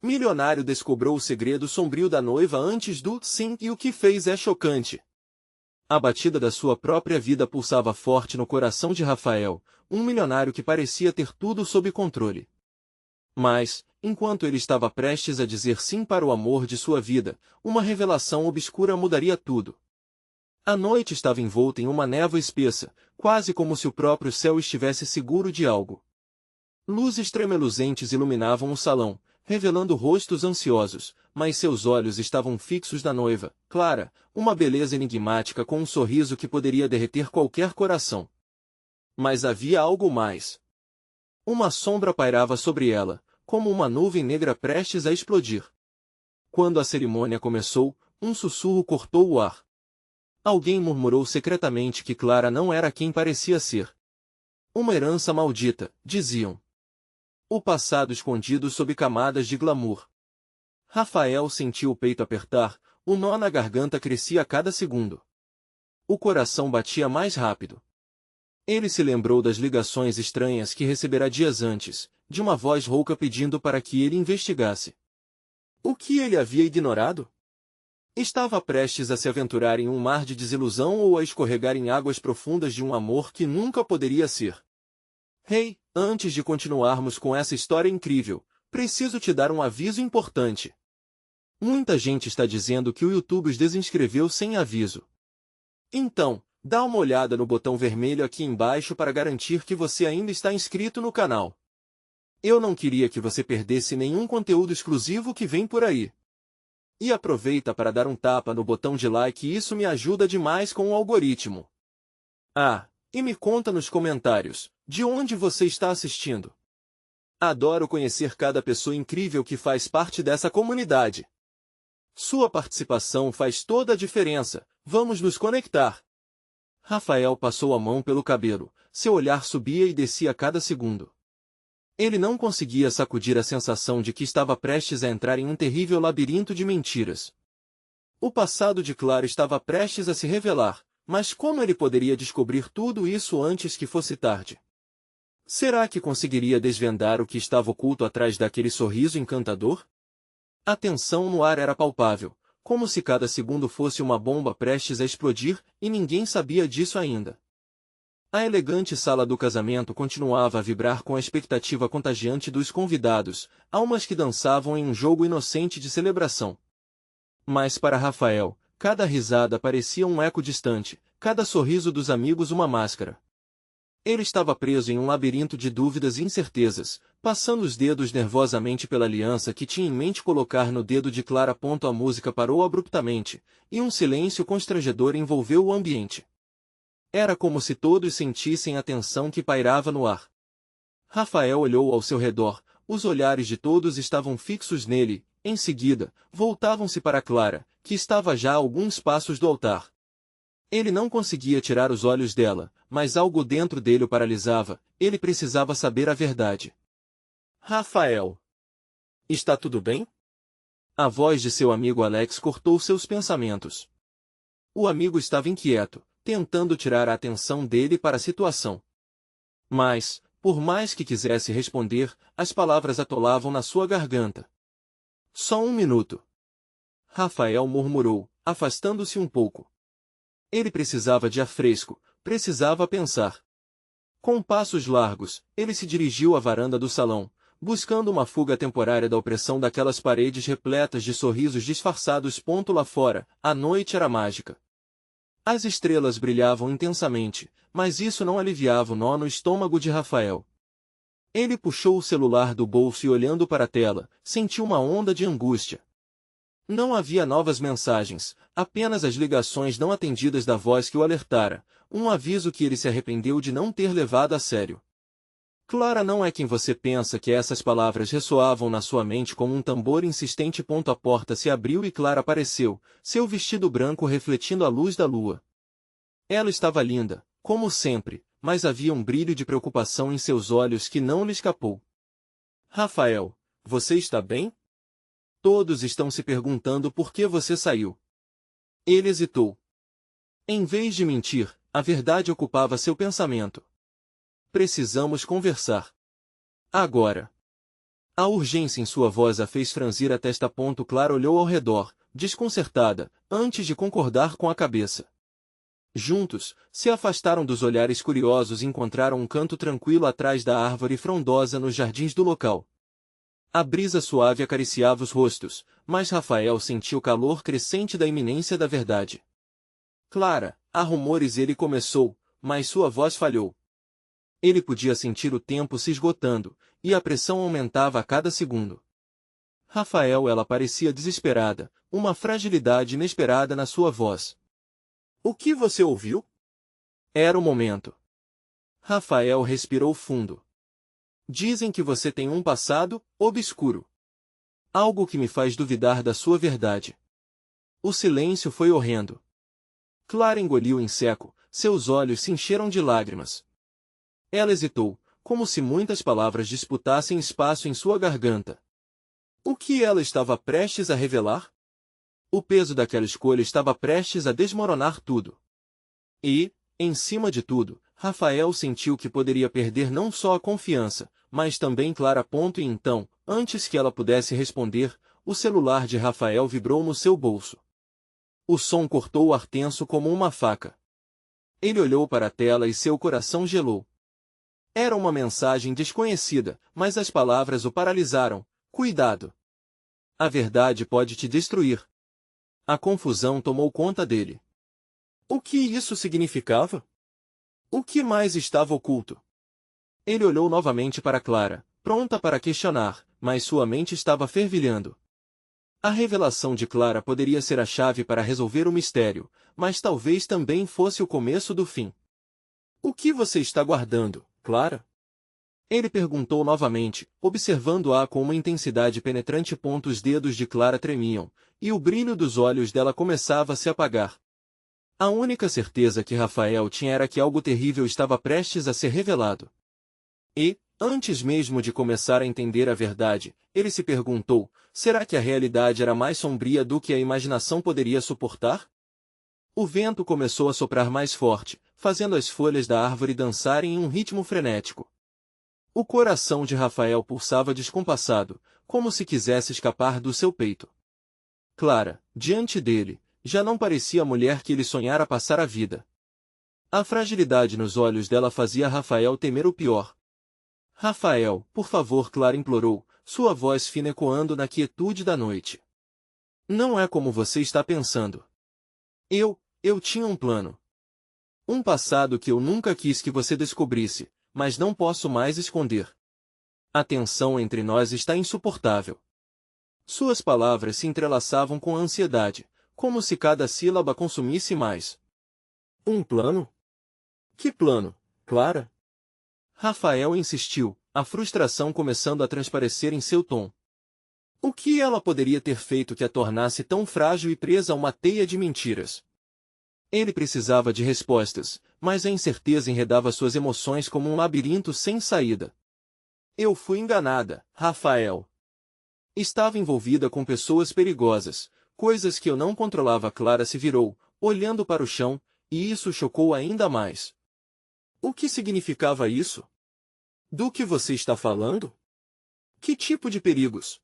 Milionário descobriu o segredo sombrio da noiva antes do sim e o que fez é chocante. A batida da sua própria vida pulsava forte no coração de Rafael, um milionário que parecia ter tudo sob controle. Mas, enquanto ele estava prestes a dizer sim para o amor de sua vida, uma revelação obscura mudaria tudo. A noite estava envolta em uma névoa espessa, quase como se o próprio céu estivesse seguro de algo. Luzes tremeluzentes iluminavam o salão, revelando rostos ansiosos, mas seus olhos estavam fixos na noiva, Clara, uma beleza enigmática com um sorriso que poderia derreter qualquer coração. Mas havia algo mais. Uma sombra pairava sobre ela, como uma nuvem negra prestes a explodir. Quando a cerimônia começou, um sussurro cortou o ar. Alguém murmurou secretamente que Clara não era quem parecia ser. Uma herança maldita, diziam. O passado escondido sob camadas de glamour. Rafael sentiu o peito apertar, o nó na garganta crescia a cada segundo. O coração batia mais rápido. Ele se lembrou das ligações estranhas que recebera dias antes, de uma voz rouca pedindo para que ele investigasse. O que ele havia ignorado? Estava prestes a se aventurar em um mar de desilusão ou a escorregar em águas profundas de um amor que nunca poderia ser. Hey, antes de continuarmos com essa história incrível, preciso te dar um aviso importante. Muita gente está dizendo que o YouTube os desinscreveu sem aviso. Então, dá uma olhada no botão vermelho aqui embaixo para garantir que você ainda está inscrito no canal. Eu não queria que você perdesse nenhum conteúdo exclusivo que vem por aí. E aproveita para dar um tapa no botão de like, isso me ajuda demais com o algoritmo. Ah, e me conta nos comentários, de onde você está assistindo. Adoro conhecer cada pessoa incrível que faz parte dessa comunidade. Sua participação faz toda a diferença, vamos nos conectar. Rafael passou a mão pelo cabelo, seu olhar subia e descia a cada segundo. Ele não conseguia sacudir a sensação de que estava prestes a entrar em um terrível labirinto de mentiras. O passado de Clara estava prestes a se revelar, mas como ele poderia descobrir tudo isso antes que fosse tarde? Será que conseguiria desvendar o que estava oculto atrás daquele sorriso encantador? A tensão no ar era palpável, como se cada segundo fosse uma bomba prestes a explodir, e ninguém sabia disso ainda. A elegante sala do casamento continuava a vibrar com a expectativa contagiante dos convidados, almas que dançavam em um jogo inocente de celebração. Mas para Rafael, cada risada parecia um eco distante, cada sorriso dos amigos uma máscara. Ele estava preso em um labirinto de dúvidas e incertezas, passando os dedos nervosamente pela aliança que tinha em mente colocar no dedo de Clara. A música parou abruptamente, e um silêncio constrangedor envolveu o ambiente. Era como se todos sentissem a tensão que pairava no ar. Rafael olhou ao seu redor, os olhares de todos estavam fixos nele, em seguida, voltavam-se para Clara, que estava já a alguns passos do altar. Ele não conseguia tirar os olhos dela, mas algo dentro dele o paralisava, ele precisava saber a verdade. Rafael. Está tudo bem? A voz de seu amigo Alex cortou seus pensamentos. O amigo estava inquieto, tentando tirar a atenção dele para a situação. Mas, por mais que quisesse responder, as palavras atolavam na sua garganta. Só um minuto. Rafael murmurou, afastando-se um pouco. Ele precisava de ar fresco, precisava pensar. Com passos largos, ele se dirigiu à varanda do salão, buscando uma fuga temporária da opressão daquelas paredes repletas de sorrisos disfarçados. Lá fora, a noite era mágica. As estrelas brilhavam intensamente, mas isso não aliviava o nó no estômago de Rafael. Ele puxou o celular do bolso e olhando para a tela, sentiu uma onda de angústia. Não havia novas mensagens, apenas as ligações não atendidas da voz que o alertara, um aviso que ele se arrependeu de não ter levado a sério. Clara não é quem você pensa que essas palavras ressoavam na sua mente como um tambor insistente. A porta se abriu e Clara apareceu, seu vestido branco refletindo a luz da lua. Ela estava linda, como sempre, mas havia um brilho de preocupação em seus olhos que não lhe escapou. Rafael, você está bem? Todos estão se perguntando por que você saiu. Ele hesitou. Em vez de mentir, a verdade ocupava seu pensamento. Precisamos conversar. Agora. A urgência em sua voz a fez franzir a testa. Clara olhou ao redor, desconcertada, antes de concordar com a cabeça. Juntos, se afastaram dos olhares curiosos e encontraram um canto tranquilo atrás da árvore frondosa nos jardins do local. A brisa suave acariciava os rostos, mas Rafael sentiu o calor crescente da iminência da verdade. Clara, há rumores, ele começou, mas sua voz falhou. Ele podia sentir o tempo se esgotando, e a pressão aumentava a cada segundo. Rafael, ela parecia desesperada, uma fragilidade inesperada na sua voz. O que você ouviu? Era o momento. Rafael respirou fundo. Dizem que você tem um passado obscuro. Algo que me faz duvidar da sua verdade. O silêncio foi horrendo. Clara engoliu em seco, seus olhos se encheram de lágrimas. Ela hesitou, como se muitas palavras disputassem espaço em sua garganta. O que ela estava prestes a revelar? O peso daquela escolha estava prestes a desmoronar tudo. E, em cima de tudo, Rafael sentiu que poderia perder não só a confiança, mas também Clara. E então, antes que ela pudesse responder, o celular de Rafael vibrou no seu bolso. O som cortou o ar tenso como uma faca. Ele olhou para a tela e seu coração gelou. Era uma mensagem desconhecida, mas as palavras o paralisaram. Cuidado! A verdade pode te destruir. A confusão tomou conta dele. O que isso significava? O que mais estava oculto? Ele olhou novamente para Clara, pronta para questionar, mas sua mente estava fervilhando. A revelação de Clara poderia ser a chave para resolver o mistério, mas talvez também fosse o começo do fim. O que você está guardando, Clara? Ele perguntou novamente, observando-a com uma intensidade penetrante. Os dedos de Clara tremiam, e o brilho dos olhos dela começava a se apagar. A única certeza que Rafael tinha era que algo terrível estava prestes a ser revelado. E, antes mesmo de começar a entender a verdade, ele se perguntou, será que a realidade era mais sombria do que a imaginação poderia suportar? O vento começou a soprar mais forte, fazendo as folhas da árvore dançarem em um ritmo frenético. O coração de Rafael pulsava descompassado, como se quisesse escapar do seu peito. Clara, diante dele, já não parecia a mulher que ele sonhara passar a vida. A fragilidade nos olhos dela fazia Rafael temer o pior. Rafael, por favor, Clara implorou, sua voz fina ecoando na quietude da noite. Não é como você está pensando. Eu tinha um plano. Um passado que eu nunca quis que você descobrisse, mas não posso mais esconder. A tensão entre nós está insuportável. Suas palavras se entrelaçavam com ansiedade, como se cada sílaba consumisse mais. Um plano? Que plano, Clara? Rafael insistiu, a frustração começando a transparecer em seu tom. O que ela poderia ter feito que a tornasse tão frágil e presa a uma teia de mentiras? Ele precisava de respostas, mas a incerteza enredava suas emoções como um labirinto sem saída. Eu fui enganada, Rafael. Estava envolvida com pessoas perigosas, coisas que eu não controlava. Clara se virou, olhando para o chão, e isso chocou ainda mais. O que significava isso? Do que você está falando? Que tipo de perigos?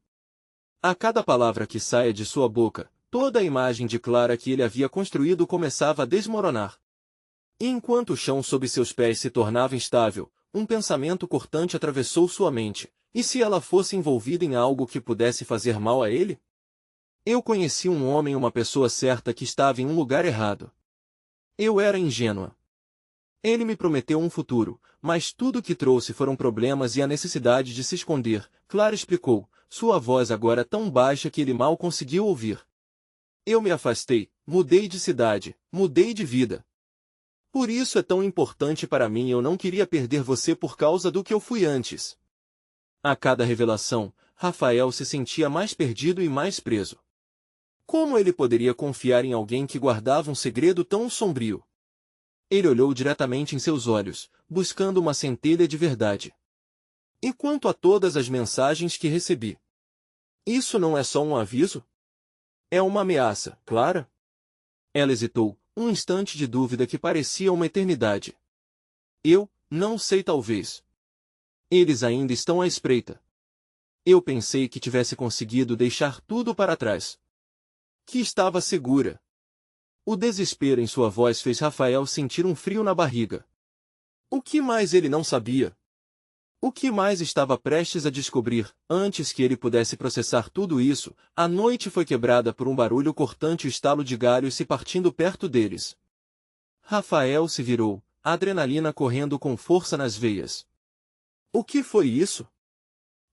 A cada palavra que saia de sua boca, toda a imagem de Clara que ele havia construído começava a desmoronar. E enquanto o chão sob seus pés se tornava instável, um pensamento cortante atravessou sua mente. E se ela fosse envolvida em algo que pudesse fazer mal a ele? Eu conheci um homem, uma pessoa certa que estava em um lugar errado. Eu era ingênua. Ele me prometeu um futuro, mas tudo o que trouxe foram problemas e a necessidade de se esconder. Clara explicou, sua voz agora tão baixa que ele mal conseguiu ouvir. Eu me afastei, mudei de cidade, mudei de vida. Por isso é tão importante para mim. Eu não queria perder você por causa do que eu fui antes. A cada revelação, Rafael se sentia mais perdido e mais preso. Como ele poderia confiar em alguém que guardava um segredo tão sombrio? Ele olhou diretamente em seus olhos, buscando uma centelha de verdade. E quanto a todas as mensagens que recebi? Isso não é só um aviso? É uma ameaça, Clara? Ela hesitou, um instante de dúvida que parecia uma eternidade. Eu, não sei, talvez. Eles ainda estão à espreita. Eu pensei que tivesse conseguido deixar tudo para trás. Que estava segura. O desespero em sua voz fez Rafael sentir um frio na barriga. O que mais ele não sabia? O que mais estava prestes a descobrir? Antes que ele pudesse processar tudo isso, a noite foi quebrada por um barulho cortante e o estalo de galhos se partindo perto deles. Rafael se virou, a adrenalina correndo com força nas veias. O que foi isso?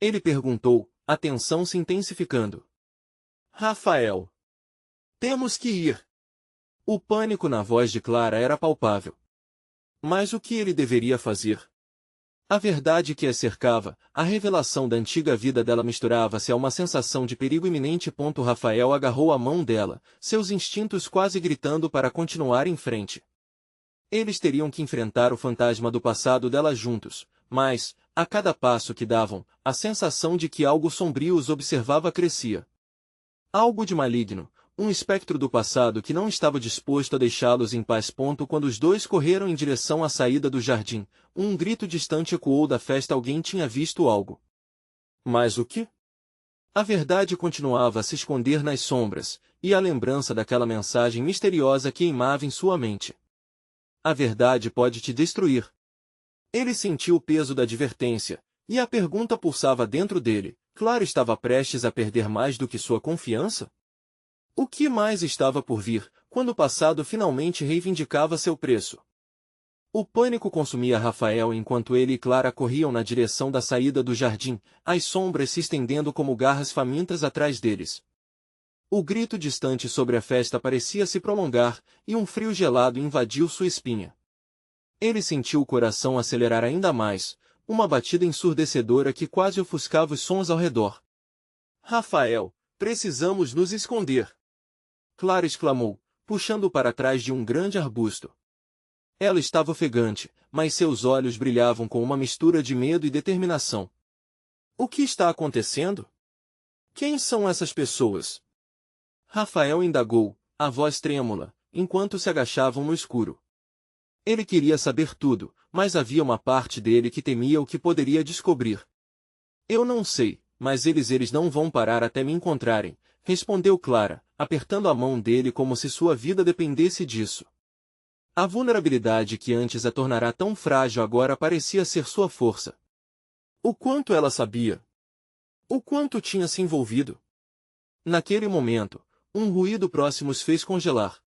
Ele perguntou, a tensão se intensificando. Rafael. Temos que ir. O pânico na voz de Clara era palpável. Mas o que ele deveria fazer? A verdade que a cercava, a revelação da antiga vida dela misturava-se a uma sensação de perigo iminente. Rafael agarrou a mão dela, seus instintos quase gritando para continuar em frente. Eles teriam que enfrentar o fantasma do passado dela juntos, mas, a cada passo que davam, a sensação de que algo sombrio os observava crescia. Algo de maligno, um espectro do passado que não estava disposto a deixá-los em paz. Quando os dois correram em direção à saída do jardim, um grito distante ecoou da festa. Alguém tinha visto algo. Mas o que? A verdade continuava a se esconder nas sombras, e a lembrança daquela mensagem misteriosa queimava em sua mente. A verdade pode te destruir. Ele sentiu o peso da advertência, e a pergunta pulsava dentro dele. Clara estava prestes a perder mais do que sua confiança? O que mais estava por vir, quando o passado finalmente reivindicava seu preço? O pânico consumia Rafael enquanto ele e Clara corriam na direção da saída do jardim, as sombras se estendendo como garras famintas atrás deles. O grito distante sobre a festa parecia se prolongar, e um frio gelado invadiu sua espinha. Ele sentiu o coração acelerar ainda mais, uma batida ensurdecedora que quase ofuscava os sons ao redor. Rafael, precisamos nos esconder! Clara exclamou, puxando-o para trás de um grande arbusto. Ela estava ofegante, mas seus olhos brilhavam com uma mistura de medo e determinação. O que está acontecendo? Quem são essas pessoas? Rafael indagou, a voz trêmula, enquanto se agachavam no escuro. Ele queria saber tudo, mas havia uma parte dele que temia o que poderia descobrir. Eu não sei, mas eles não vão parar até me encontrarem, respondeu Clara, apertando a mão dele como se sua vida dependesse disso. A vulnerabilidade que antes a tornara tão frágil agora parecia ser sua força. O quanto ela sabia? O quanto tinha se envolvido? Naquele momento, um ruído próximo os fez congelar.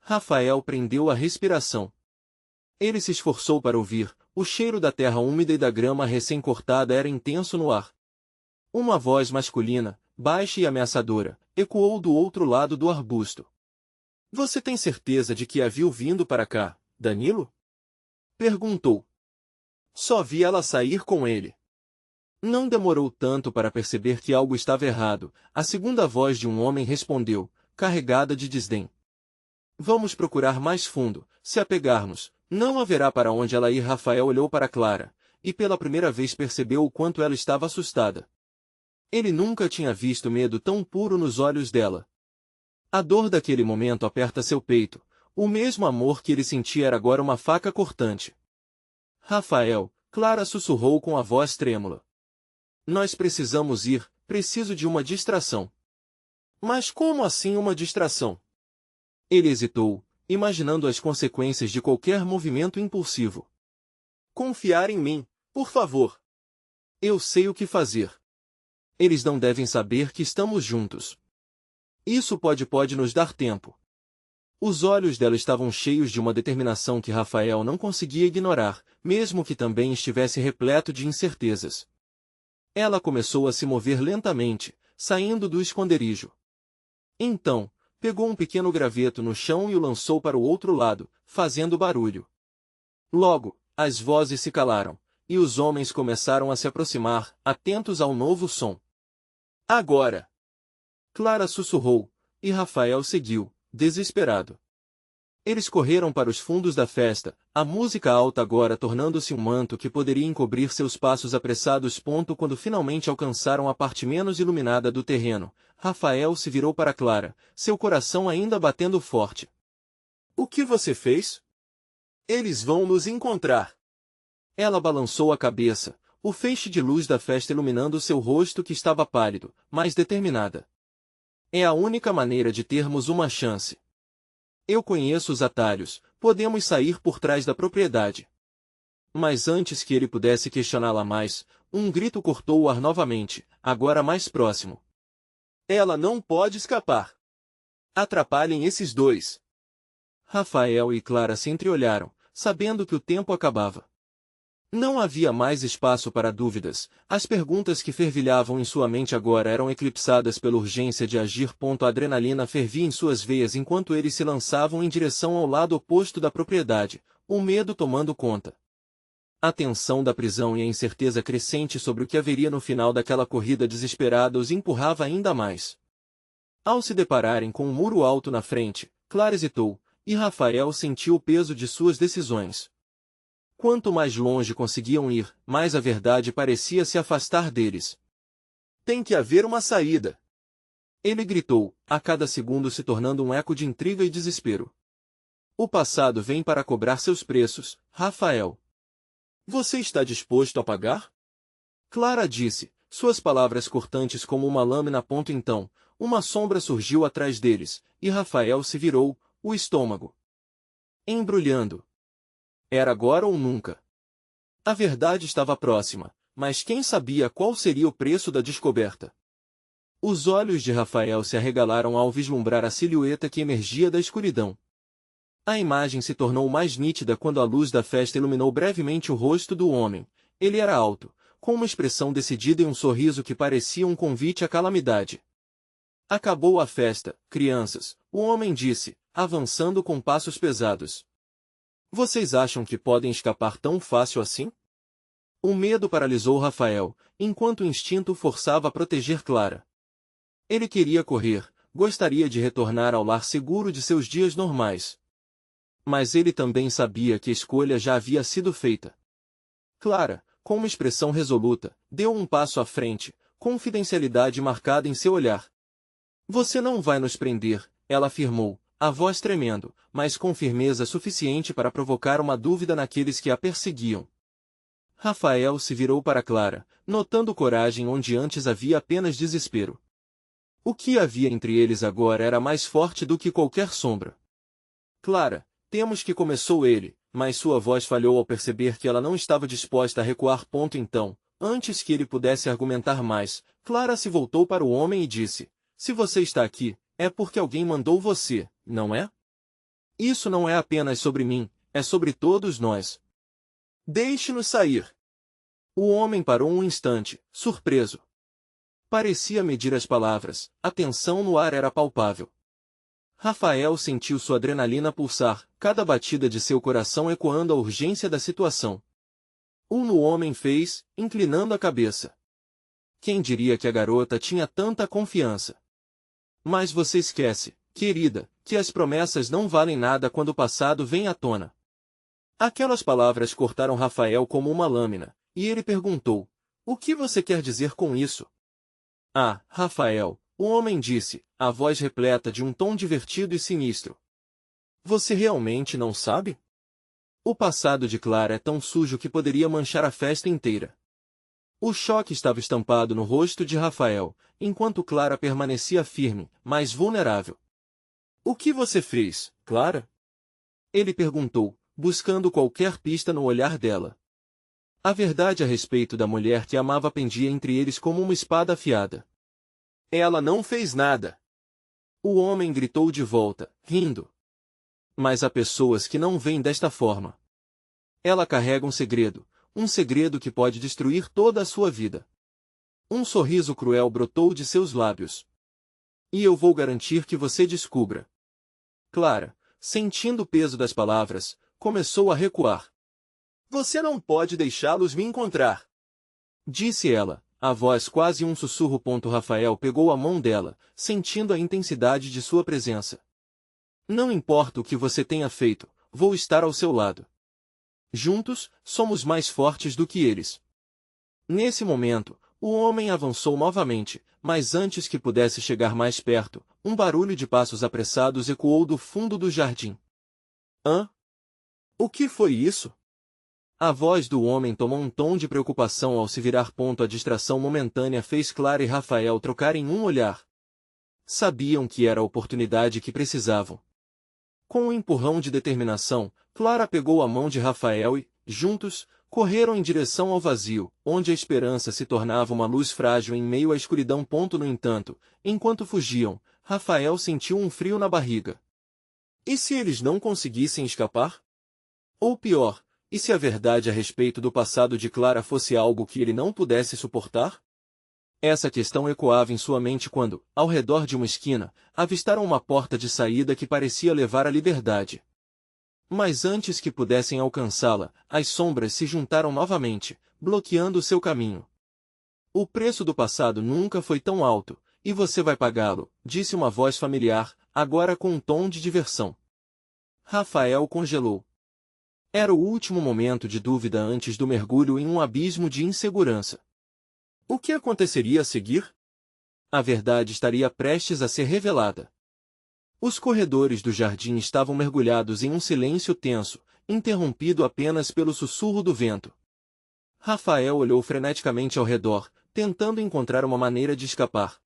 Rafael prendeu a respiração. Ele se esforçou para ouvir, o cheiro da terra úmida e da grama recém-cortada era intenso no ar. Uma voz masculina, baixa e ameaçadora, ecoou do outro lado do arbusto. Você tem certeza de que a viu vindo para cá, Danilo? Perguntou. Só vi ela sair com ele. Não demorou tanto para perceber que algo estava errado, a segunda voz de um homem respondeu, carregada de desdém. Vamos procurar mais fundo, se a pegarmos, não haverá para onde ela ir. Rafael olhou para Clara, e pela primeira vez percebeu o quanto ela estava assustada. Ele nunca tinha visto medo tão puro nos olhos dela. A dor daquele momento aperta seu peito, o mesmo amor que ele sentia era agora uma faca cortante. Rafael, Clara sussurrou com a voz trêmula. Nós precisamos ir, preciso de uma distração. Mas como assim uma distração? Ele hesitou, imaginando as consequências de qualquer movimento impulsivo. Confiar em mim, por favor. Eu sei o que fazer. Eles não devem saber que estamos juntos. Isso pode nos dar tempo. Os olhos dela estavam cheios de uma determinação que Rafael não conseguia ignorar, mesmo que também estivesse repleto de incertezas. Ela começou a se mover lentamente, saindo do esconderijo. Então, pegou um pequeno graveto no chão e o lançou para o outro lado, fazendo barulho. Logo, as vozes se calaram, e os homens começaram a se aproximar, atentos ao novo som. Agora! Clara sussurrou, e Rafael seguiu, desesperado. Eles correram para os fundos da festa, a música alta agora tornando-se um manto que poderia encobrir seus passos apressados. Quando finalmente alcançaram a parte menos iluminada do terreno, Rafael se virou para Clara, seu coração ainda batendo forte. O que você fez? Eles vão nos encontrar. Ela balançou a cabeça, o feixe de luz da festa iluminando seu rosto que estava pálido, mas determinada. É a única maneira de termos uma chance. Eu conheço os atalhos, podemos sair por trás da propriedade. Mas antes que ele pudesse questioná-la mais, um grito cortou o ar novamente, agora mais próximo. Ela não pode escapar. Atrapalhem esses dois. Rafael e Clara se entreolharam, sabendo que o tempo acabava. Não havia mais espaço para dúvidas, as perguntas que fervilhavam em sua mente agora eram eclipsadas pela urgência de agir. A adrenalina fervia em suas veias enquanto eles se lançavam em direção ao lado oposto da propriedade, o medo tomando conta. A tensão da prisão e a incerteza crescente sobre o que haveria no final daquela corrida desesperada os empurrava ainda mais. Ao se depararem com um muro alto na frente, Clara hesitou, e Rafael sentiu o peso de suas decisões. Quanto mais longe conseguiam ir, mais a verdade parecia se afastar deles. Tem que haver uma saída. Ele gritou, a cada segundo se tornando um eco de intriga e desespero. O passado vem para cobrar seus preços, Rafael. Você está disposto a pagar? Clara disse, suas palavras cortantes como uma lâmina. Então, uma sombra surgiu atrás deles, e Rafael se virou, o estômago embrulhando. Era agora ou nunca. A verdade estava próxima, mas quem sabia qual seria o preço da descoberta? Os olhos de Rafael se arregalaram ao vislumbrar a silhueta que emergia da escuridão. A imagem se tornou mais nítida quando a luz da festa iluminou brevemente o rosto do homem. Ele era alto, com uma expressão decidida e um sorriso que parecia um convite à calamidade. Acabou a festa, crianças, o homem disse, avançando com passos pesados. Vocês acham que podem escapar tão fácil assim? O medo paralisou Rafael, enquanto o instinto forçava a proteger Clara. Ele queria correr, gostaria de retornar ao lar seguro de seus dias normais. Mas ele também sabia que a escolha já havia sido feita. Clara, com uma expressão resoluta, deu um passo à frente, confidencialidade marcada em seu olhar. Você não vai nos prender, ela afirmou, a voz tremendo, mas com firmeza suficiente para provocar uma dúvida naqueles que a perseguiam. Rafael se virou para Clara, notando coragem onde antes havia apenas desespero. O que havia entre eles agora era mais forte do que qualquer sombra. Clara, temos que começou ele, mas sua voz falhou ao perceber que ela não estava disposta a recuar. Então, antes que ele pudesse argumentar mais, Clara se voltou para o homem e disse, se você está aqui, é porque alguém mandou você, não é? Isso não é apenas sobre mim, é sobre todos nós. Deixe-nos sair. O homem parou um instante, surpreso. Parecia medir as palavras, a tensão no ar era palpável. Rafael sentiu sua adrenalina pulsar, cada batida de seu coração ecoando a urgência da situação. O homem fez, inclinando a cabeça. Quem diria que a garota tinha tanta confiança? Mas você esquece, querida, que as promessas não valem nada quando o passado vem à tona. Aquelas palavras cortaram Rafael como uma lâmina, e ele perguntou, o que você quer dizer com isso? Ah, Rafael, o homem disse, a voz repleta de um tom divertido e sinistro. Você realmente não sabe? O passado de Clara é tão sujo que poderia manchar a festa inteira. O choque estava estampado no rosto de Rafael, enquanto Clara permanecia firme, mas vulnerável. O que você fez, Clara? Ele perguntou, buscando qualquer pista no olhar dela. A verdade a respeito da mulher que amava pendia entre eles como uma espada afiada. Ela não fez nada. O homem gritou de volta, rindo. Mas há pessoas que não veem desta forma. Ela carrega um segredo que pode destruir toda a sua vida. Um sorriso cruel brotou de seus lábios. E eu vou garantir que você descubra. Clara, sentindo o peso das palavras, começou a recuar. Você não pode deixá-los me encontrar, disse ela, a voz quase um sussurro. Rafael pegou a mão dela, sentindo a intensidade de sua presença. Não importa o que você tenha feito, vou estar ao seu lado. Juntos, somos mais fortes do que eles. Nesse momento, o homem avançou novamente, mas antes que pudesse chegar mais perto, um barulho de passos apressados ecoou do fundo do jardim. Hã? O que foi isso? A voz do homem tomou um tom de preocupação ao se virar. A distração momentânea fez Clara e Rafael trocarem um olhar. Sabiam que era a oportunidade que precisavam. Com um empurrão de determinação, Clara pegou a mão de Rafael e, juntos, correram em direção ao vazio, onde a esperança se tornava uma luz frágil em meio à escuridão. No entanto, enquanto fugiam, Rafael sentiu um frio na barriga. E se eles não conseguissem escapar? Ou pior, e se a verdade a respeito do passado de Clara fosse algo que ele não pudesse suportar? Essa questão ecoava em sua mente quando, ao redor de uma esquina, avistaram uma porta de saída que parecia levar à liberdade. Mas antes que pudessem alcançá-la, as sombras se juntaram novamente, bloqueando seu caminho. O preço do passado nunca foi tão alto, e você vai pagá-lo, disse uma voz familiar, agora com um tom de diversão. Rafael congelou. Era o último momento de dúvida antes do mergulho em um abismo de insegurança. O que aconteceria a seguir? A verdade estaria prestes a ser revelada. Os corredores do jardim estavam mergulhados em um silêncio tenso, interrompido apenas pelo sussurro do vento. Rafael olhou freneticamente ao redor, tentando encontrar uma maneira de escapar.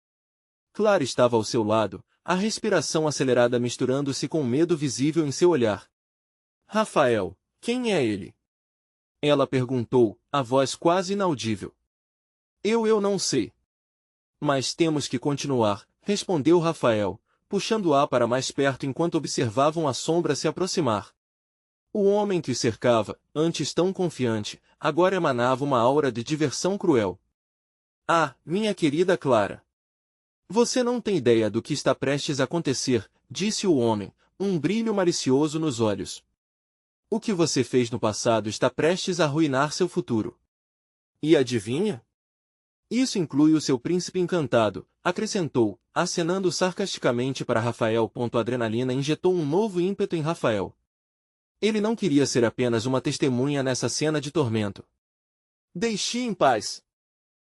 Clara estava ao seu lado, a respiração acelerada misturando-se com o medo visível em seu olhar. Rafael, quem é ele? Ela perguntou, a voz quase inaudível. Eu não sei. Mas temos que continuar, respondeu Rafael, puxando-a para mais perto enquanto observavam a sombra se aproximar. O homem que o cercava, antes tão confiante, agora emanava uma aura de diversão cruel. Ah, minha querida Clara! Você não tem ideia do que está prestes a acontecer, disse o homem, um brilho malicioso nos olhos. O que você fez no passado está prestes a arruinar seu futuro. E adivinha? Isso inclui o seu príncipe encantado, acrescentou, acenando sarcasticamente para Rafael. A adrenalina injetou um novo ímpeto em Rafael. Ele não queria ser apenas uma testemunha nessa cena de tormento. Deixe em paz!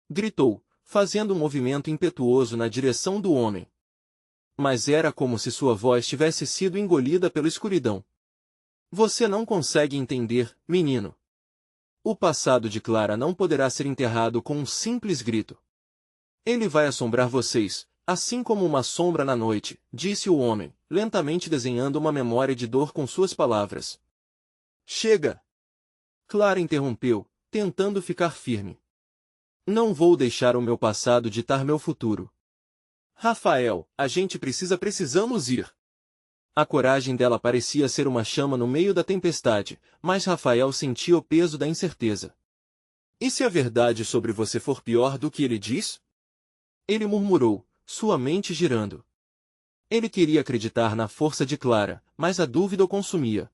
Gritou, fazendo um movimento impetuoso na direção do homem. Mas era como se sua voz tivesse sido engolida pela escuridão. Você não consegue entender, menino. O passado de Clara não poderá ser enterrado com um simples grito. Ele vai assombrar vocês, assim como uma sombra na noite, disse o homem, lentamente desenhando uma memória de dor com suas palavras. Chega! Clara interrompeu, tentando ficar firme. Não vou deixar o meu passado ditar meu futuro. Rafael, a gente precisamos ir. A coragem dela parecia ser uma chama no meio da tempestade, mas Rafael sentia o peso da incerteza. E se a verdade sobre você for pior do que ele diz? Ele murmurou, sua mente girando. Ele queria acreditar na força de Clara, mas a dúvida o consumia.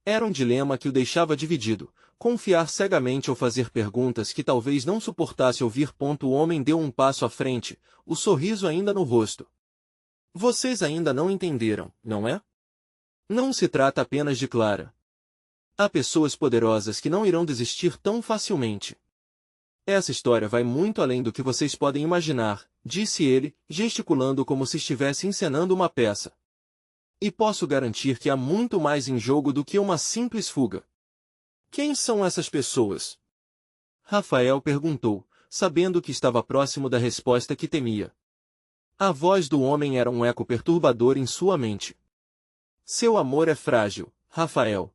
Era um dilema que o deixava dividido, confiar cegamente ou fazer perguntas que talvez não suportasse ouvir. O homem deu um passo à frente, o sorriso ainda no rosto. Vocês ainda não entenderam, não é? Não se trata apenas de Clara. Há pessoas poderosas que não irão desistir tão facilmente. Essa história vai muito além do que vocês podem imaginar, disse ele, gesticulando como se estivesse encenando uma peça. E posso garantir que há muito mais em jogo do que uma simples fuga. Quem são essas pessoas? Rafael perguntou, sabendo que estava próximo da resposta que temia. A voz do homem era um eco perturbador em sua mente. Seu amor é frágil, Rafael.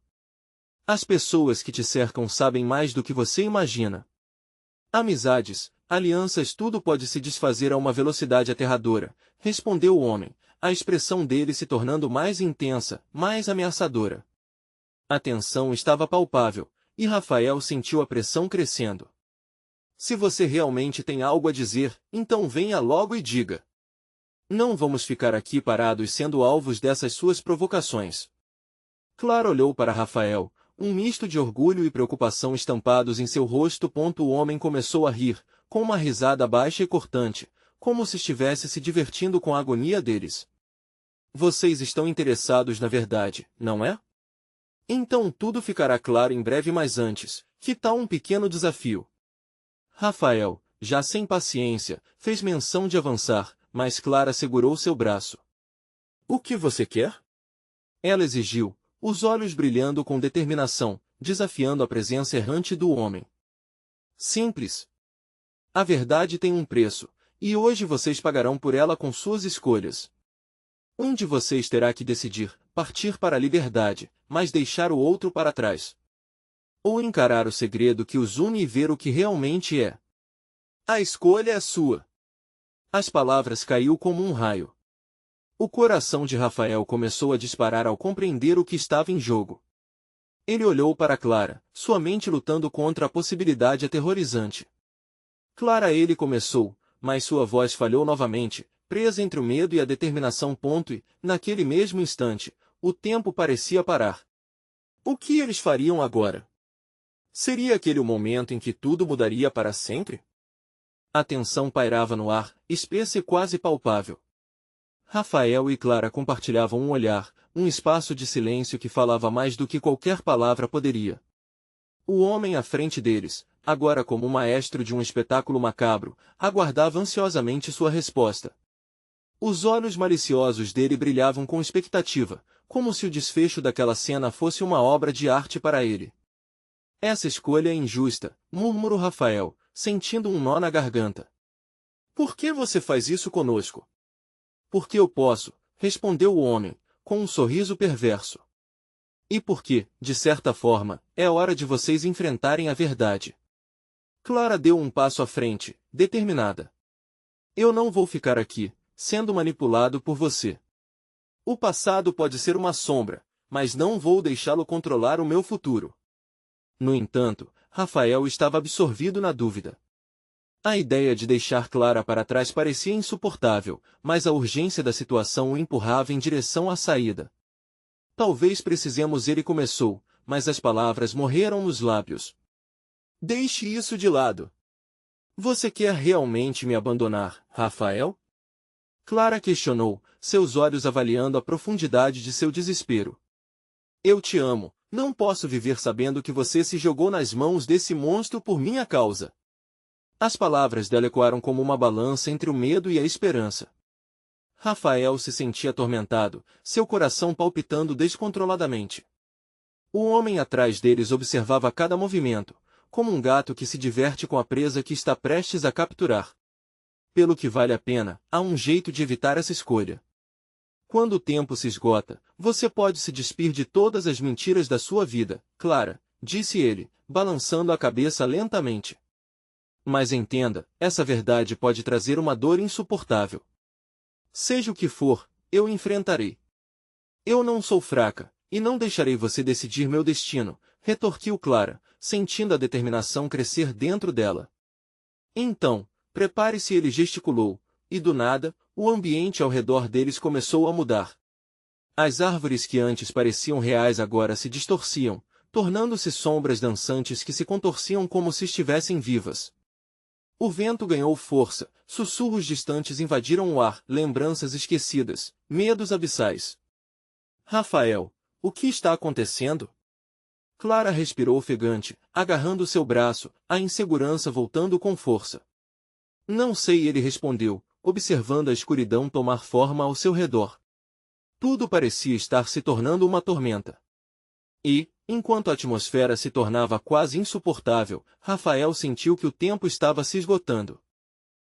As pessoas que te cercam sabem mais do que você imagina. Amizades, alianças, tudo pode se desfazer a uma velocidade aterradora, respondeu o homem, a expressão dele se tornando mais intensa, mais ameaçadora. A tensão estava palpável, e Rafael sentiu a pressão crescendo. Se você realmente tem algo a dizer, então venha logo e diga. Não vamos ficar aqui parados sendo alvos dessas suas provocações. Clara olhou para Rafael, um misto de orgulho e preocupação estampados em seu rosto. O homem começou a rir, com uma risada baixa e cortante, como se estivesse se divertindo com a agonia deles. Vocês estão interessados na verdade, não é? Então tudo ficará claro em breve, mas antes, que tal um pequeno desafio? Rafael, já sem paciência, fez menção de avançar, mas Clara segurou seu braço. O que você quer? Ela exigiu, os olhos brilhando com determinação, desafiando a presença errante do homem. Simples. A verdade tem um preço, e hoje vocês pagarão por ela com suas escolhas. Um de vocês terá que decidir, partir para a liberdade, mas deixar o outro para trás. Ou encarar o segredo que os une e ver o que realmente é. A escolha é sua. As palavras caiu como um raio. O coração de Rafael começou a disparar ao compreender o que estava em jogo. Ele olhou para Clara, sua mente lutando contra a possibilidade aterrorizante. Clara, ele começou, mas sua voz falhou novamente, presa entre o medo e a determinação. E, naquele mesmo instante, o tempo parecia parar. O que eles fariam agora? Seria aquele o momento em que tudo mudaria para sempre? A tensão pairava no ar, espessa e quase palpável. Rafael e Clara compartilhavam um olhar, um espaço de silêncio que falava mais do que qualquer palavra poderia. O homem à frente deles, agora como maestro de um espetáculo macabro, aguardava ansiosamente sua resposta. Os olhos maliciosos dele brilhavam com expectativa, como se o desfecho daquela cena fosse uma obra de arte para ele. Essa escolha é injusta, murmurou Rafael, sentindo um nó na garganta. Por que você faz isso conosco? Porque eu posso, respondeu o homem, com um sorriso perverso. E porque, de certa forma, é hora de vocês enfrentarem a verdade. Clara deu um passo à frente, determinada. Eu não vou ficar aqui, sendo manipulado por você. O passado pode ser uma sombra, mas não vou deixá-lo controlar o meu futuro. No entanto, Rafael estava absorvido na dúvida. A ideia de deixar Clara para trás parecia insuportável, mas a urgência da situação o empurrava em direção à saída. Talvez precisemos, ele começou, mas as palavras morreram nos lábios. Deixe isso de lado. Você quer realmente me abandonar, Rafael? Clara questionou, seus olhos avaliando a profundidade de seu desespero. Eu te amo, não posso viver sabendo que você se jogou nas mãos desse monstro por minha causa. As palavras dela ecoaram como uma balança entre o medo e a esperança. Rafael se sentia atormentado, seu coração palpitando descontroladamente. O homem atrás deles observava cada movimento, como um gato que se diverte com a presa que está prestes a capturar. Pelo que vale a pena, há um jeito de evitar essa escolha. Quando o tempo se esgota, você pode se despir de todas as mentiras da sua vida, Clara, disse ele, balançando a cabeça lentamente. Mas entenda, essa verdade pode trazer uma dor insuportável. Seja o que for, eu enfrentarei. Eu não sou fraca, e não deixarei você decidir meu destino, retorquiu Clara, sentindo a determinação crescer dentro dela. Então, prepare-se, ele gesticulou, e do nada, o ambiente ao redor deles começou a mudar. As árvores que antes pareciam reais agora se distorciam, tornando-se sombras dançantes que se contorciam como se estivessem vivas. O vento ganhou força, sussurros distantes invadiram o ar, lembranças esquecidas, medos abissais. Rafael, o que está acontecendo? Clara respirou ofegante, agarrando seu braço, a insegurança voltando com força. Não sei, ele respondeu, observando a escuridão tomar forma ao seu redor. Tudo parecia estar se tornando uma tormenta. E, enquanto a atmosfera se tornava quase insuportável, Rafael sentiu que o tempo estava se esgotando.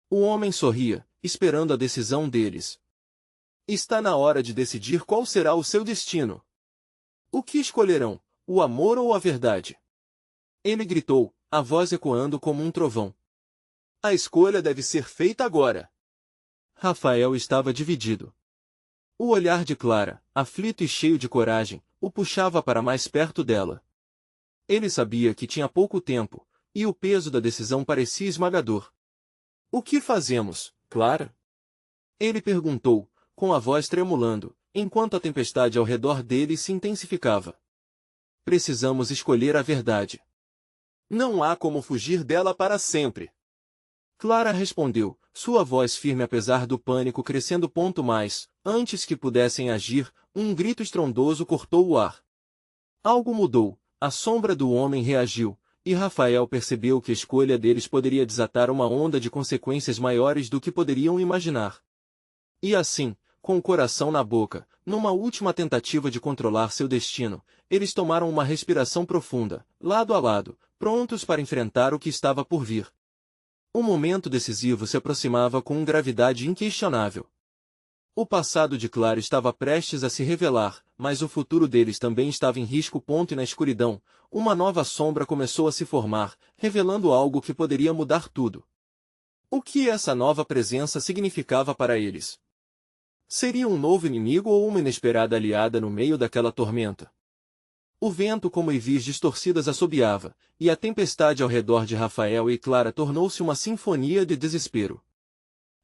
O homem sorria, esperando a decisão deles. Está na hora de decidir qual será o seu destino. O que escolherão, o amor ou a verdade? Ele gritou, a voz ecoando como um trovão. A escolha deve ser feita agora. Rafael estava dividido. O olhar de Clara, aflito e cheio de coragem, o puxava para mais perto dela. Ele sabia que tinha pouco tempo, e o peso da decisão parecia esmagador. O que fazemos, Clara? Ele perguntou, com a voz tremulando, enquanto a tempestade ao redor dele se intensificava. Precisamos escolher a verdade. Não há como fugir dela para sempre. Clara respondeu, sua voz firme apesar do pânico crescendo. Mais, antes que pudessem agir, um grito estrondoso cortou o ar. Algo mudou, a sombra do homem reagiu, e Rafael percebeu que a escolha deles poderia desatar uma onda de consequências maiores do que poderiam imaginar. E assim, com o coração na boca, numa última tentativa de controlar seu destino, eles tomaram uma respiração profunda, lado a lado, prontos para enfrentar o que estava por vir. O momento decisivo se aproximava com gravidade inquestionável. O passado de Clara estava prestes a se revelar, mas o futuro deles também estava em risco. E na escuridão, uma nova sombra começou a se formar, revelando algo que poderia mudar tudo. O que essa nova presença significava para eles? Seria um novo inimigo ou uma inesperada aliada no meio daquela tormenta? O vento como ivis distorcidas assobiava, e a tempestade ao redor de Rafael e Clara tornou-se uma sinfonia de desespero.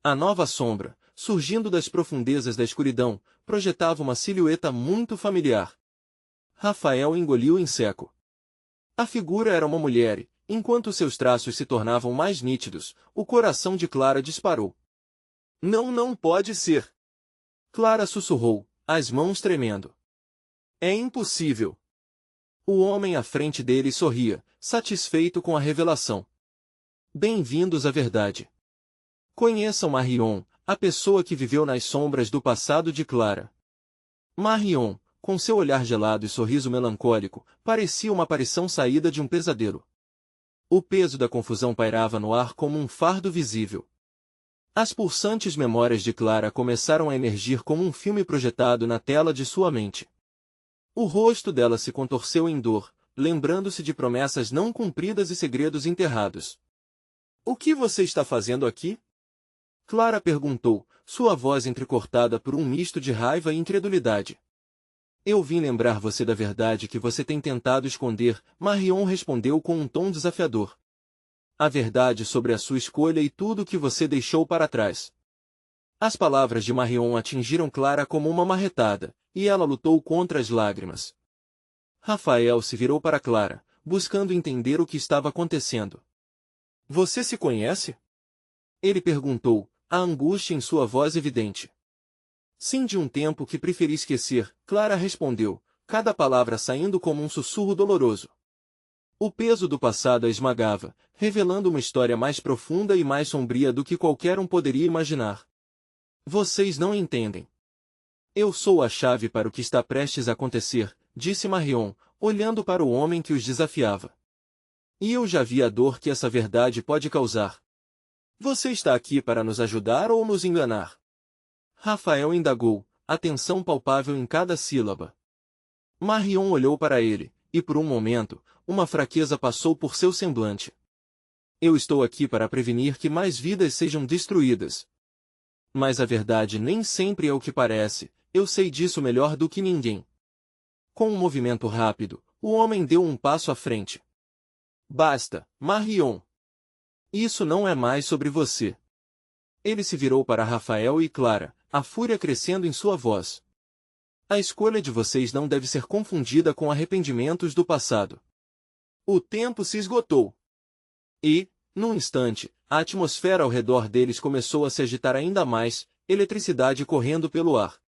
A nova sombra, surgindo das profundezas da escuridão, projetava uma silhueta muito familiar. Rafael engoliu em seco. A figura era uma mulher e, enquanto seus traços se tornavam mais nítidos, o coração de Clara disparou. Não, não pode ser! Clara sussurrou, as mãos tremendo. É impossível! O homem à frente dele sorria, satisfeito com a revelação. Bem-vindos à verdade. Conheçam Marion, a pessoa que viveu nas sombras do passado de Clara. Marion, com seu olhar gelado e sorriso melancólico, parecia uma aparição saída de um pesadelo. O peso da confusão pairava no ar como um fardo visível. As pulsantes memórias de Clara começaram a emergir como um filme projetado na tela de sua mente. O rosto dela se contorceu em dor, lembrando-se de promessas não cumpridas e segredos enterrados. O que você está fazendo aqui? Clara perguntou, sua voz entrecortada por um misto de raiva e incredulidade. Eu vim lembrar você da verdade que você tem tentado esconder, Marion respondeu com um tom desafiador. A verdade sobre a sua escolha e tudo o que você deixou para trás. As palavras de Marion atingiram Clara como uma marretada, e ela lutou contra as lágrimas. Rafael se virou para Clara, buscando entender o que estava acontecendo. Você se conhece? Ele perguntou, a angústia em sua voz evidente. Sim, de um tempo que preferi esquecer, Clara respondeu, cada palavra saindo como um sussurro doloroso. O peso do passado a esmagava, revelando uma história mais profunda e mais sombria do que qualquer um poderia imaginar. Vocês não entendem. Eu sou a chave para o que está prestes a acontecer, disse Marion, olhando para o homem que os desafiava. E eu já vi a dor que essa verdade pode causar. Você está aqui para nos ajudar ou nos enganar? Rafael indagou, atenção palpável em cada sílaba. Marion olhou para ele, e por um momento, uma fraqueza passou por seu semblante. Eu estou aqui para prevenir que mais vidas sejam destruídas. Mas a verdade nem sempre é o que parece, eu sei disso melhor do que ninguém. Com um movimento rápido, o homem deu um passo à frente. Basta, Marion. Isso não é mais sobre você. Ele se virou para Rafael e Clara, a fúria crescendo em sua voz. A escolha de vocês não deve ser confundida com arrependimentos do passado. O tempo se esgotou. E, num instante, a atmosfera ao redor deles começou a se agitar ainda mais, eletricidade correndo pelo ar.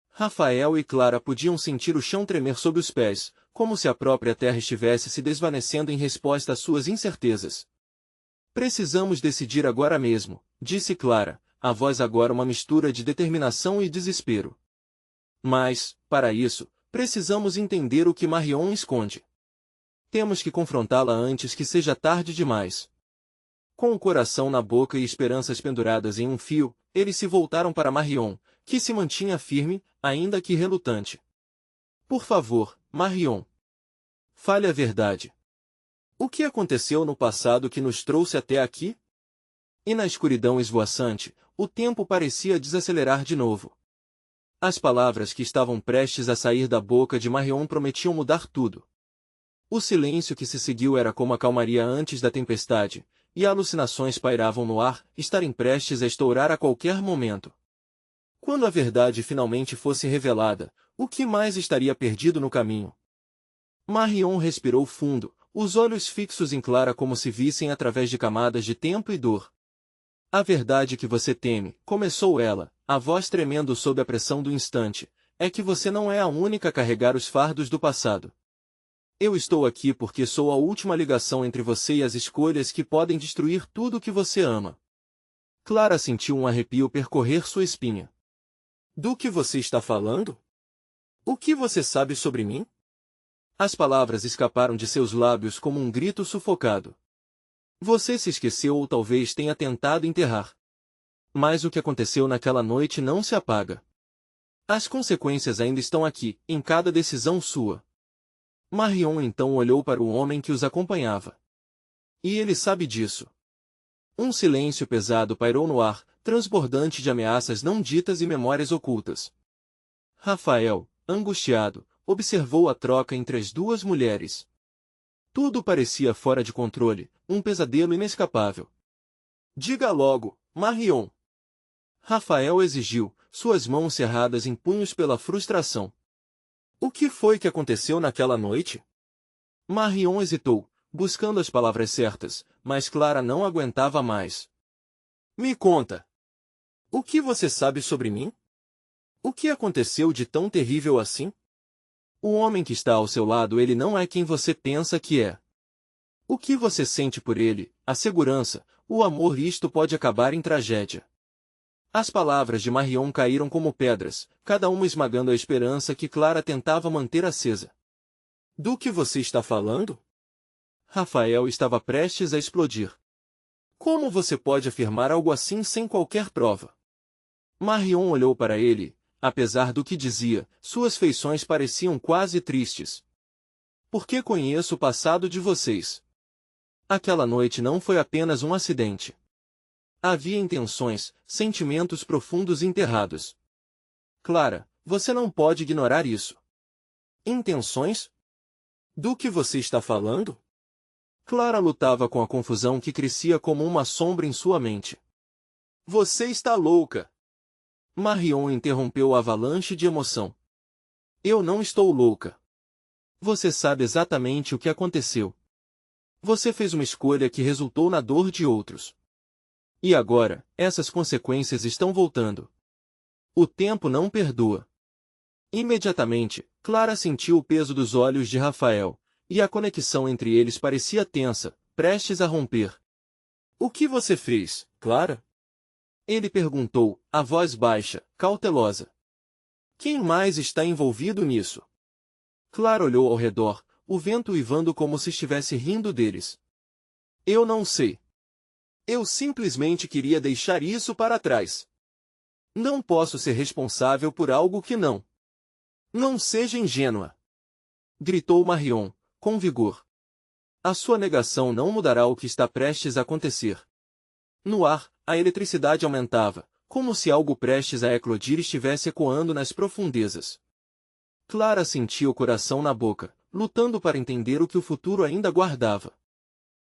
Rafael e Clara podiam sentir o chão tremer sob os pés, como se a própria terra estivesse se desvanecendo em resposta às suas incertezas. Precisamos decidir agora mesmo, disse Clara, a voz agora uma mistura de determinação e desespero. Mas, para isso, precisamos entender o que Marion esconde. Temos que confrontá-la antes que seja tarde demais. Com o coração na boca e esperanças penduradas em um fio, eles se voltaram para Marion, que se mantinha firme, ainda que relutante. Por favor, Marion. Fale a verdade. O que aconteceu no passado que nos trouxe até aqui? E na escuridão esvoaçante, o tempo parecia desacelerar de novo. As palavras que estavam prestes a sair da boca de Marion prometiam mudar tudo. O silêncio que se seguiu era como a calmaria antes da tempestade, e alucinações pairavam no ar, estarem prestes a estourar a qualquer momento. Quando a verdade finalmente fosse revelada, o que mais estaria perdido no caminho? Marion respirou fundo, os olhos fixos em Clara como se vissem através de camadas de tempo e dor. A verdade que você teme, começou ela, a voz tremendo sob a pressão do instante, é que você não é a única a carregar os fardos do passado. Eu estou aqui porque sou a última ligação entre você e as escolhas que podem destruir tudo o que você ama. Clara sentiu um arrepio percorrer sua espinha. Do que você está falando? O que você sabe sobre mim? As palavras escaparam de seus lábios como um grito sufocado. Você se esqueceu ou talvez tenha tentado enterrar. Mas o que aconteceu naquela noite não se apaga. As consequências ainda estão aqui, em cada decisão sua. Marion então olhou para o homem que os acompanhava. E ele sabe disso. Um silêncio pesado pairou no ar, transbordante de ameaças não ditas e memórias ocultas. Rafael, angustiado, observou a troca entre as duas mulheres. Tudo parecia fora de controle, um pesadelo inescapável. Diga logo, Marion. Rafael exigiu, suas mãos cerradas em punhos pela frustração. O que foi que aconteceu naquela noite? Marion hesitou, buscando as palavras certas, mas Clara não aguentava mais. Me conta. O que você sabe sobre mim? O que aconteceu de tão terrível assim? O homem que está ao seu lado, ele não é quem você pensa que é. O que você sente por ele, a segurança, o amor, isto pode acabar em tragédia. As palavras de Marion caíram como pedras, cada uma esmagando a esperança que Clara tentava manter acesa. Do que você está falando? Rafael estava prestes a explodir. Como você pode afirmar algo assim sem qualquer prova? Marion olhou para ele. Apesar do que dizia, suas feições pareciam quase tristes. Porque conheço o passado de vocês. Aquela noite não foi apenas um acidente. Havia intenções, sentimentos profundos enterrados. Clara, você não pode ignorar isso. Intenções? Do que você está falando? Clara lutava com a confusão que crescia como uma sombra em sua mente. Você está louca! Marion interrompeu a avalanche de emoção. Eu não estou louca. Você sabe exatamente o que aconteceu. Você fez uma escolha que resultou na dor de outros. E agora, essas consequências estão voltando. O tempo não perdoa. Imediatamente, Clara sentiu o peso dos olhos de Rafael, e a conexão entre eles parecia tensa, prestes a romper. O que você fez, Clara? Ele perguntou, a voz baixa, cautelosa. Quem mais está envolvido nisso? Clara olhou ao redor, o vento uivando como se estivesse rindo deles. Eu não sei. Eu simplesmente queria deixar isso para trás. Não posso ser responsável por algo que não. Não seja ingênua. Gritou Marion, com vigor. A sua negação não mudará o que está prestes a acontecer. No ar, a eletricidade aumentava, como se algo prestes a eclodir estivesse ecoando nas profundezas. Clara sentia o coração na boca, lutando para entender o que o futuro ainda guardava.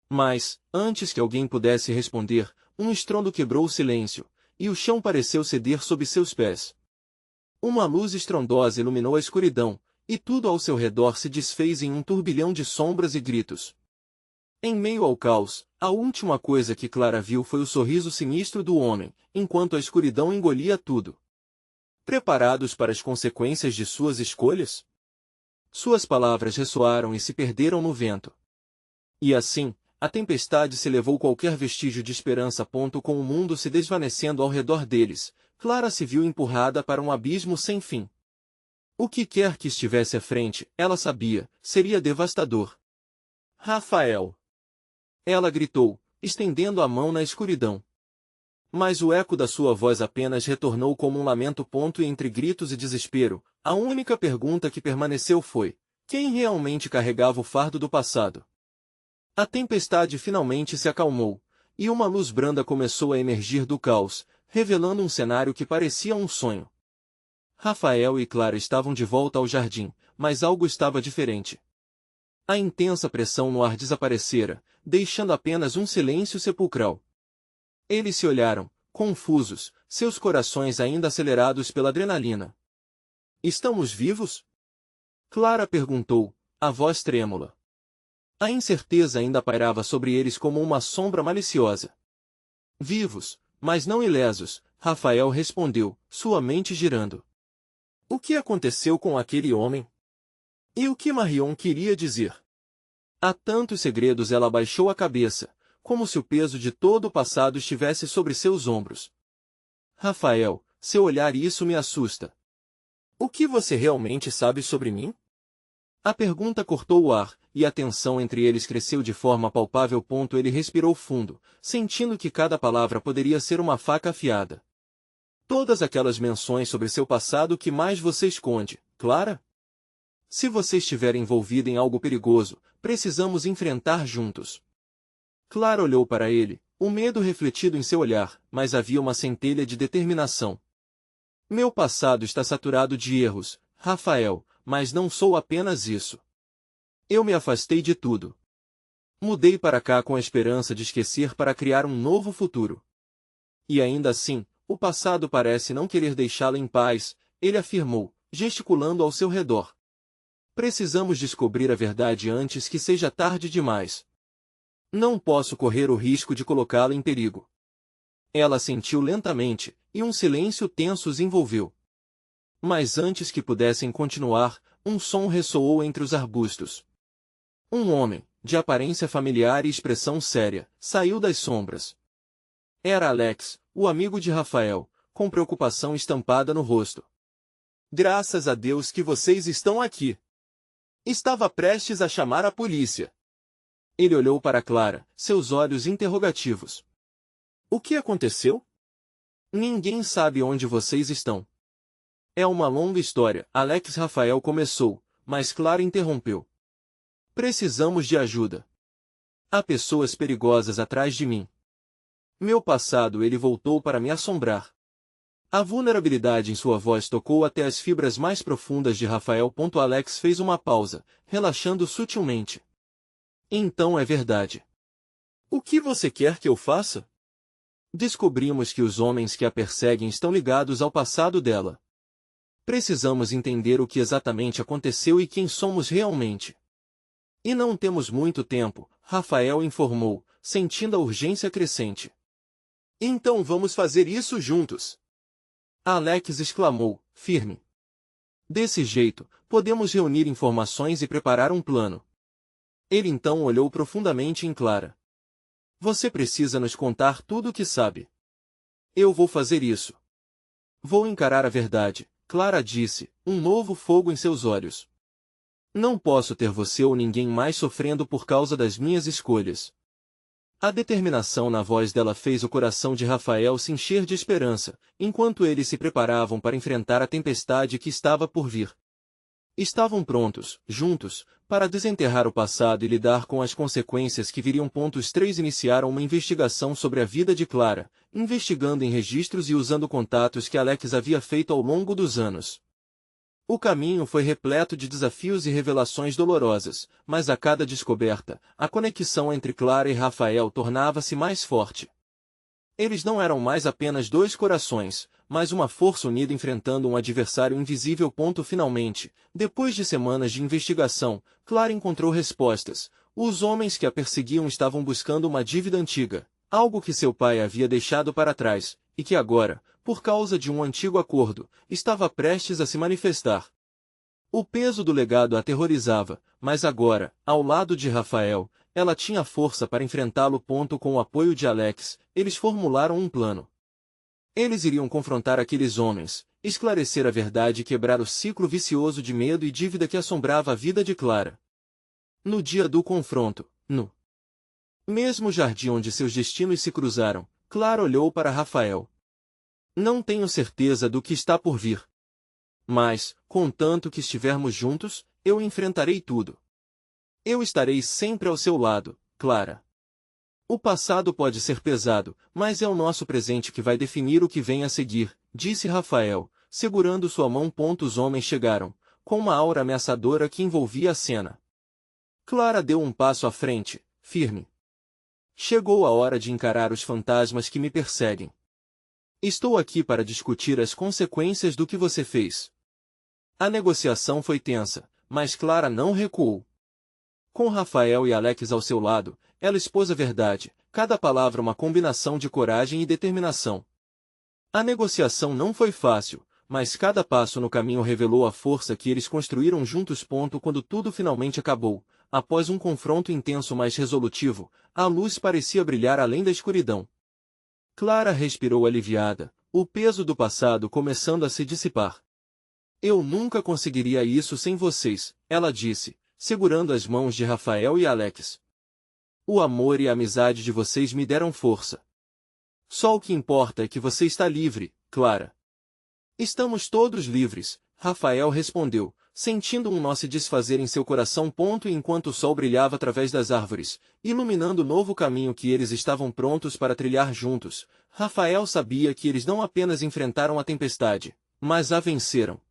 Mas, antes que alguém pudesse responder, um estrondo quebrou o silêncio, e o chão pareceu ceder sob seus pés. Uma luz estrondosa iluminou a escuridão, e tudo ao seu redor se desfez em um turbilhão de sombras e gritos. Em meio ao caos, a última coisa que Clara viu foi o sorriso sinistro do homem, enquanto a escuridão engolia tudo. Preparados para as consequências de suas escolhas? Suas palavras ressoaram e se perderam no vento. E assim, a tempestade se levou qualquer vestígio de esperança. Com o mundo se desvanecendo ao redor deles, Clara se viu empurrada para um abismo sem fim. O que quer que estivesse à frente, ela sabia, seria devastador. Rafael! Ela gritou, estendendo a mão na escuridão. Mas o eco da sua voz apenas retornou como um lamento. E entre gritos e desespero, a única pergunta que permaneceu foi: quem realmente carregava o fardo do passado? A tempestade finalmente se acalmou, e uma luz branda começou a emergir do caos, revelando um cenário que parecia um sonho. Rafael e Clara estavam de volta ao jardim, mas algo estava diferente. A intensa pressão no ar desaparecera, deixando apenas um silêncio sepulcral. Eles se olharam, confusos, seus corações ainda acelerados pela adrenalina. Estamos vivos? Clara perguntou, a voz trêmula. A incerteza ainda pairava sobre eles como uma sombra maliciosa. Vivos, mas não ilesos, Rafael respondeu, sua mente girando. O que aconteceu com aquele homem? E o que Marion queria dizer? Há tantos segredos. Ela baixou a cabeça, como se o peso de todo o passado estivesse sobre seus ombros. Rafael, seu olhar e isso me assusta. O que você realmente sabe sobre mim? A pergunta cortou o ar, e a tensão entre eles cresceu de forma palpável. Ele respirou fundo, sentindo que cada palavra poderia ser uma faca afiada. Todas aquelas menções sobre seu passado que mais você esconde, Clara? Se você estiver envolvida em algo perigoso, precisamos enfrentar juntos. Clara olhou para ele, o medo refletido em seu olhar, mas havia uma centelha de determinação. Meu passado está saturado de erros, Rafael, mas não sou apenas isso. Eu me afastei de tudo. Mudei para cá com a esperança de esquecer para criar um novo futuro. E ainda assim, o passado parece não querer deixá-la em paz, ele afirmou, gesticulando ao seu redor. Precisamos descobrir a verdade antes que seja tarde demais. Não posso correr o risco de colocá-la em perigo. Ela assentiu lentamente, e um silêncio tenso os envolveu. Mas antes que pudessem continuar, um som ressoou entre os arbustos. Um homem, de aparência familiar e expressão séria, saiu das sombras. Era Alex, o amigo de Rafael, com preocupação estampada no rosto. Graças a Deus que vocês estão aqui. Estava prestes a chamar a polícia. Ele olhou para Clara, seus olhos interrogativos. O que aconteceu? Ninguém sabe onde vocês estão. É uma longa história, Alex. Rafael começou, mas Clara interrompeu. Precisamos de ajuda. Há pessoas perigosas atrás de mim. Meu passado. Ele voltou para me assombrar. A vulnerabilidade em sua voz tocou até as fibras mais profundas de Rafael. Alex fez uma pausa, relaxando sutilmente. Então é verdade. O que você quer que eu faça? Descobrimos que os homens que a perseguem estão ligados ao passado dela. Precisamos entender o que exatamente aconteceu e quem somos realmente. E não temos muito tempo, Rafael informou, sentindo a urgência crescente. Então vamos fazer isso juntos. Alex exclamou, firme. Desse jeito, podemos reunir informações e preparar um plano. Ele então olhou profundamente em Clara. Você precisa nos contar tudo o que sabe. Eu vou fazer isso. Vou encarar a verdade, Clara disse, um novo fogo em seus olhos. Não posso ter você ou ninguém mais sofrendo por causa das minhas escolhas. A determinação na voz dela fez o coração de Rafael se encher de esperança, enquanto eles se preparavam para enfrentar a tempestade que estava por vir. Estavam prontos, juntos, para desenterrar o passado e lidar com as consequências que viriam. Os três iniciaram uma investigação sobre a vida de Clara, investigando em registros e usando contatos que Alex havia feito ao longo dos anos. O caminho foi repleto de desafios e revelações dolorosas, mas a cada descoberta, a conexão entre Clara e Rafael tornava-se mais forte. Eles não eram mais apenas dois corações, mas uma força unida enfrentando um adversário invisível. Finalmente, depois de semanas de investigação, Clara encontrou respostas. Os homens que a perseguiam estavam buscando uma dívida antiga, algo que seu pai havia deixado para trás, e que agora, por causa de um antigo acordo, estava prestes a se manifestar. O peso do legado a aterrorizava, mas agora, ao lado de Rafael, ela tinha força para enfrentá-lo. Com o apoio de Alex, eles formularam um plano. Eles iriam confrontar aqueles homens, esclarecer a verdade e quebrar o ciclo vicioso de medo e dívida que assombrava a vida de Clara. No dia do confronto, no mesmo jardim onde seus destinos se cruzaram, Clara olhou para Rafael. Não tenho certeza do que está por vir. Mas, contanto que estivermos juntos, eu enfrentarei tudo. Eu estarei sempre ao seu lado, Clara. O passado pode ser pesado, mas é o nosso presente que vai definir o que vem a seguir, disse Rafael, segurando sua mão. Os homens chegaram, com uma aura ameaçadora que envolvia a cena. Clara deu um passo à frente, firme. Chegou a hora de encarar os fantasmas que me perseguem. Estou aqui para discutir as consequências do que você fez. A negociação foi tensa, mas Clara não recuou. Com Rafael e Alex ao seu lado, ela expôs a verdade, cada palavra uma combinação de coragem e determinação. A negociação não foi fácil, mas cada passo no caminho revelou a força que eles construíram juntos. Quando tudo finalmente acabou, após um confronto intenso mas resolutivo, a luz parecia brilhar além da escuridão. Clara respirou aliviada, o peso do passado começando a se dissipar. Eu nunca conseguiria isso sem vocês, ela disse, segurando as mãos de Rafael e Alex. O amor e a amizade de vocês me deram força. Só o que importa é que você está livre, Clara. Estamos todos livres, Rafael respondeu, sentindo um nó se desfazer em seu coração. Enquanto o sol brilhava através das árvores, iluminando o novo caminho que eles estavam prontos para trilhar juntos, Rafael sabia que eles não apenas enfrentaram a tempestade, mas a venceram.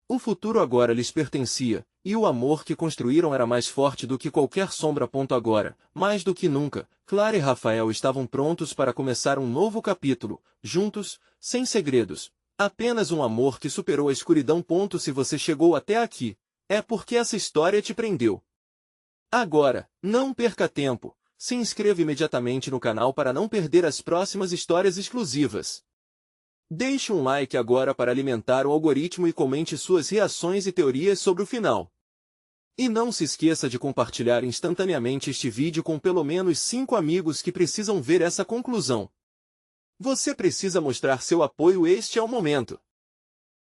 O futuro agora lhes pertencia, e o amor que construíram era mais forte do que qualquer sombra. Agora, mais do que nunca, Clara e Rafael estavam prontos para começar um novo capítulo, juntos, sem segredos. Apenas um amor que superou a escuridão. Se você chegou até aqui, é porque essa história te prendeu. Agora, não perca tempo, se inscreva imediatamente no canal para não perder as próximas histórias exclusivas. Deixe um like agora para alimentar o algoritmo e comente suas reações e teorias sobre o final. E não se esqueça de compartilhar instantaneamente este vídeo com pelo menos 5 amigos que precisam ver essa conclusão. Você precisa mostrar seu apoio. Este é o momento.